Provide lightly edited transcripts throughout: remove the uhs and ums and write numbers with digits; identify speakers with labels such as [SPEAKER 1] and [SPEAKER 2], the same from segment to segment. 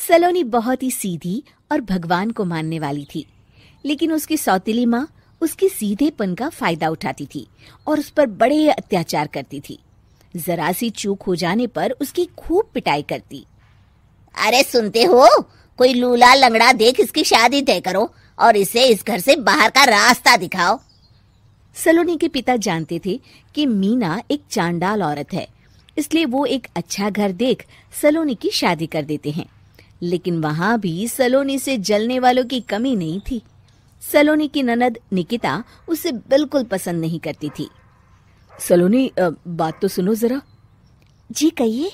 [SPEAKER 1] सलोनी बहुत ही सीधी और भगवान को मानने वाली थी, लेकिन उसकी सौतेली माँ उसके सीधेपन का फायदा उठाती थी और उस पर बड़े अत्याचार करती थी। जरा सी चूक हो जाने पर उसकी खूब पिटाई करती।
[SPEAKER 2] अरे सुनते हो, कोई लूला लंगड़ा देख इसकी शादी तय करो और इसे इस घर से बाहर का रास्ता दिखाओ।
[SPEAKER 1] सलोनी के पिता जानते थे कि मीना एक चांडाल औरत है, इसलिए वो एक अच्छा घर देख सलोनी की शादी कर देते हैं। लेकिन वहां भी सलोनी से जलने वालों की कमी नहीं थी। सलोनी की ननद निकिता उसे बिल्कुल पसंद नहीं करती थी।
[SPEAKER 3] सलोनी, बात तो सुनो जरा।
[SPEAKER 1] जी कहिए।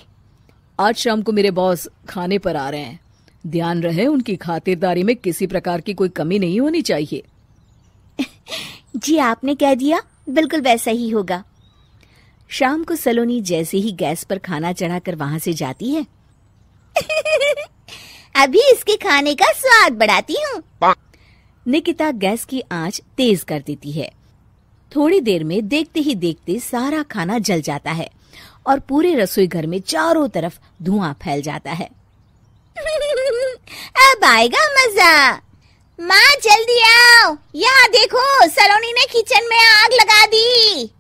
[SPEAKER 3] आज शाम को मेरे बॉस खाने पर आ रहे हैं। ध्यान रहे उनकी खातिरदारी में किसी प्रकार की कोई कमी नहीं होनी चाहिए।
[SPEAKER 1] जी आपने कह दिया, बिल्कुल वैसा ही होगा। शाम को सलोनी जैसे ही गैस पर खाना चढ़ाकर वहां से जाती है
[SPEAKER 2] अभी इसके खाने का स्वाद बढ़ाती हूँ।
[SPEAKER 1] निकिता गैस की आंच तेज कर देती है। थोड़ी देर में देखते ही देखते सारा खाना जल जाता है और पूरे रसोई घर में चारों तरफ धुआं फैल जाता है।
[SPEAKER 2] अब आएगा मजा। माँ जल्दी आओ, यहाँ देखो सलोनी ने किचन में आग लगा दी।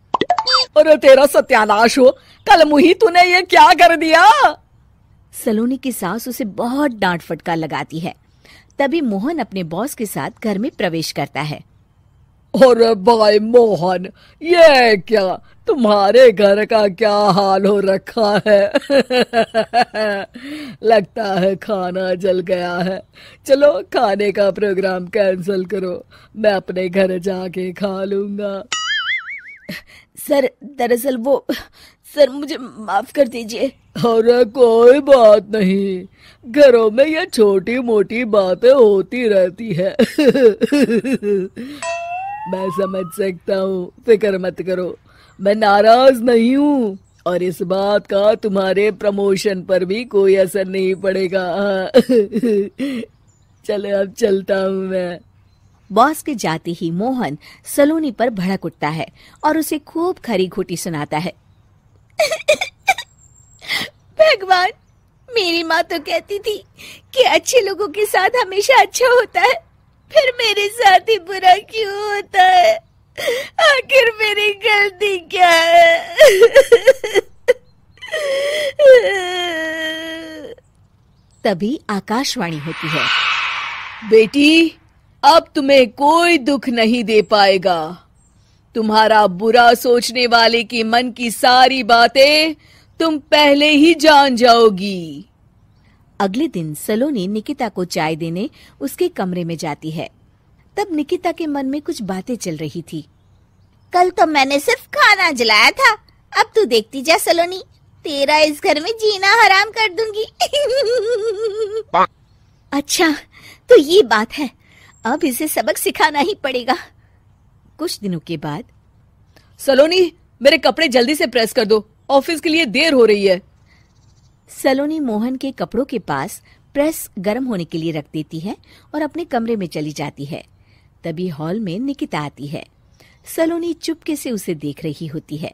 [SPEAKER 3] अरे तेरा सत्यानाश हो, कल मुही तूने ये क्या कर दिया?
[SPEAKER 1] सलोनी की सास उसे बहुत डांट फटकार लगाती है। तभी मोहन अपने बॉस के साथ घर में प्रवेश करता है।
[SPEAKER 3] अरे भाई मोहन, ये क्या तुम्हारे घर का क्या हाल हो रखा है? लगता है खाना जल गया है। चलो खाने का प्रोग्राम कैंसिल करो, मैं अपने घर जाके खा लूंगा।
[SPEAKER 1] सर दरअसल सर मुझे माफ कर दीजिए।
[SPEAKER 3] अरे कोई बात नहीं, घरों में ये छोटी मोटी बातें होती रहती है। मैं समझ सकता हूँ, फिक्र मत करो, मैं नाराज नहीं हूँ और इस बात का तुम्हारे प्रमोशन पर भी कोई असर नहीं पड़ेगा। चलो अब चलता हूँ मैं।
[SPEAKER 1] बॉस के जाते ही मोहन सलोनी पर भड़क उठता है और उसे खूब खरी खोटी सुनाता है। भगवान, मेरी माँ तो कहती थी कि अच्छे लोगों के साथ हमेशा अच्छा होता है, फिर मेरे साथ ही बुरा क्यों होता है? आखिर मेरी गलती क्या है? तभी आकाशवाणी होती है।
[SPEAKER 3] बेटी, अब तुम्हें कोई दुख नहीं दे पाएगा। तुम्हारा बुरा सोचने वाले के मन की सारी बातें तुम पहले ही जान जाओगी।
[SPEAKER 1] अगले दिन सलोनी निकिता को चाय देने उसके कमरे में जाती है। तब निकिता के मन में कुछ बातें चल रही थी।
[SPEAKER 2] कल तो मैंने सिर्फ खाना जलाया था, अब तू देखती जा सलोनी, तेरा इस घर में जीना हराम कर दूंगी।
[SPEAKER 1] अच्छा, तो ये बात है, अब इसे सबक सिखाना ही पड़ेगा। कुछ दिनों के बाद,
[SPEAKER 3] सलोनी, मेरे कपड़े जल्दी से प्रेस कर दो, ऑफिस के लिए देर हो रही है।
[SPEAKER 1] सलोनी मोहन के कपड़ों के पास प्रेस गर्म होने के लिए रख देती है और अपने कमरे में चली जाती है। तभी हॉल में निकिता आती है। सलोनी चुपके से उसे देख रही होती है।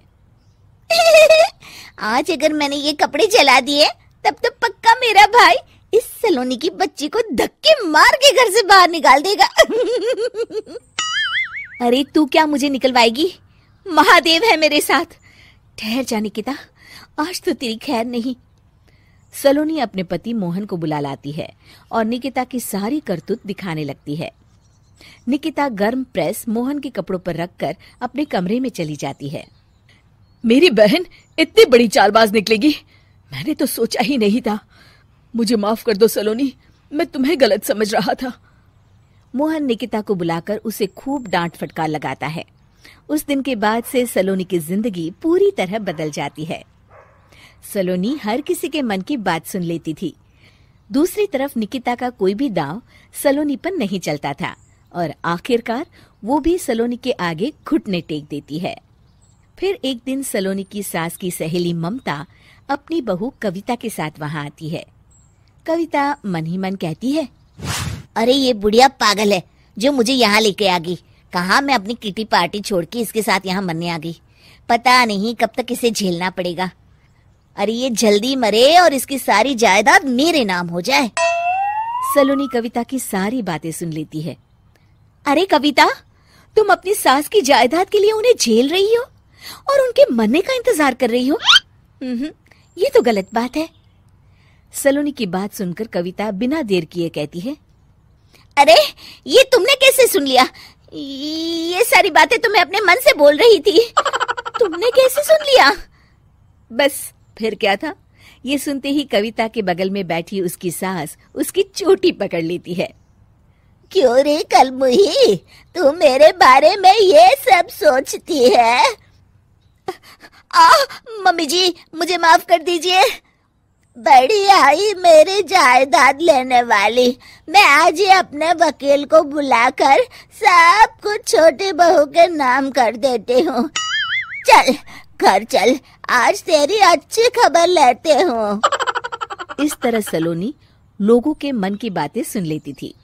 [SPEAKER 2] आज अगर मैंने ये कपड़े जला दिए तब तो पक्का मेरा भाई इस सलोनी की बच्ची को धक्के मार के घर से बाहर निकाल देगा।
[SPEAKER 1] अरे तू क्या मुझे निकलवाएगी? महादेव है मेरे साथ। ठहर जा निकिता, आज तो तेरी खैर नहीं। सलोनी अपने पति मोहन को बुला लाती है और निकिता की सारी करतूत दिखाने लगती है। निकिता गर्म प्रेस मोहन के कपड़ों पर रखकर अपने कमरे में चली जाती है।
[SPEAKER 3] मेरी बहन इतनी बड़ी चालबाज निकलेगी, मैंने तो सोचा ही नहीं था। मुझे माफ कर दो सलोनी, मैं तुम्हें गलत समझ रहा था।
[SPEAKER 1] मोहन निकिता को बुलाकर उसे खूब डांट फटकार लगाता है। उस दिन के बाद से सलोनी की जिंदगी पूरी तरह बदल जाती है। सलोनी हर किसी के मन की बात सुन लेती थी। दूसरी तरफ निकिता का कोई भी दांव सलोनी पर नहीं चलता था और आखिरकार वो भी सलोनी के आगे घुटने टेक देती है। फिर एक दिन सलोनी की सास की सहेली ममता अपनी बहू कविता के साथ वहां आती है। कविता मन ही मन कहती है,
[SPEAKER 2] अरे ये बुढ़िया पागल है जो मुझे यहाँ लेके आ गई। कहाँ मैं अपनी किटी पार्टी छोड़ के इसके साथ यहाँ मरने आ गई। पता नहीं कब तक इसे झेलना पड़ेगा। अरे ये जल्दी मरे और इसकी सारी जायदाद मेरे नाम हो जाए।
[SPEAKER 1] सलोनी कविता की सारी बातें सुन लेती है। अरे कविता, तुम अपनी सास की जायदाद के लिए उन्हें झेल रही हो और उनके मरने का इंतजार कर रही हो। ये तो गलत बात है। सलोनी की बात सुनकर कविता बिना देर किए कहती है,
[SPEAKER 2] अरे ये तुमने कैसे सुन लिया? ये सारी बातें तो मैं अपने मन से बोल रही थी। तुमने कैसे सुन लिया?
[SPEAKER 1] बस फिर क्या था, ये सुनते ही कविता के बगल में बैठी उसकी सास उसकी चोटी पकड़ लेती है।
[SPEAKER 2] क्यों रे कलमुही, तू मेरे बारे में ये सब सोचती है? मम्मी जी, मुझे माफ कर दीजिए। बड़ी आई मेरी जायदाद लेने वाली, मैं आज ही अपने वकील को बुलाकर सब कुछ छोटी बहू के नाम कर देती हूँ। चल घर चल, आज तेरी अच्छी खबर लेते हूँ।
[SPEAKER 1] इस तरह सलोनी लोगों के मन की बातें सुन लेती थी,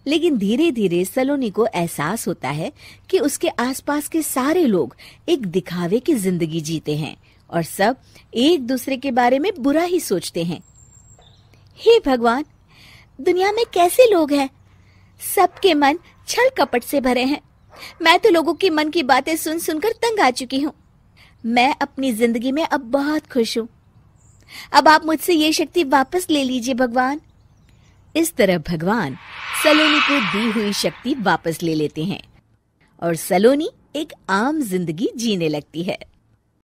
[SPEAKER 1] लेकिन धीरे धीरे सलोनी को एहसास होता है कि उसके आसपास के सारे लोग एक दिखावे की जिंदगी जीते हैं और सब एक दूसरे के बारे में बुरा ही सोचते हैं। हे भगवान, दुनिया में कैसे लोग हैं? सबके मन छल कपट से भरे हैं। मैं तो लोगों के मन की बातें सुन सुनकर तंग आ चुकी हूँ। मैं अपनी जिंदगी में अब बहुत खुश हूँ। अब आप मुझसे ये शक्ति वापस ले लीजिए भगवान। इस तरह भगवान सलोनी को दी हुई शक्ति वापस ले लेते हैं और सलोनी एक आम जिंदगी जीने लगती है।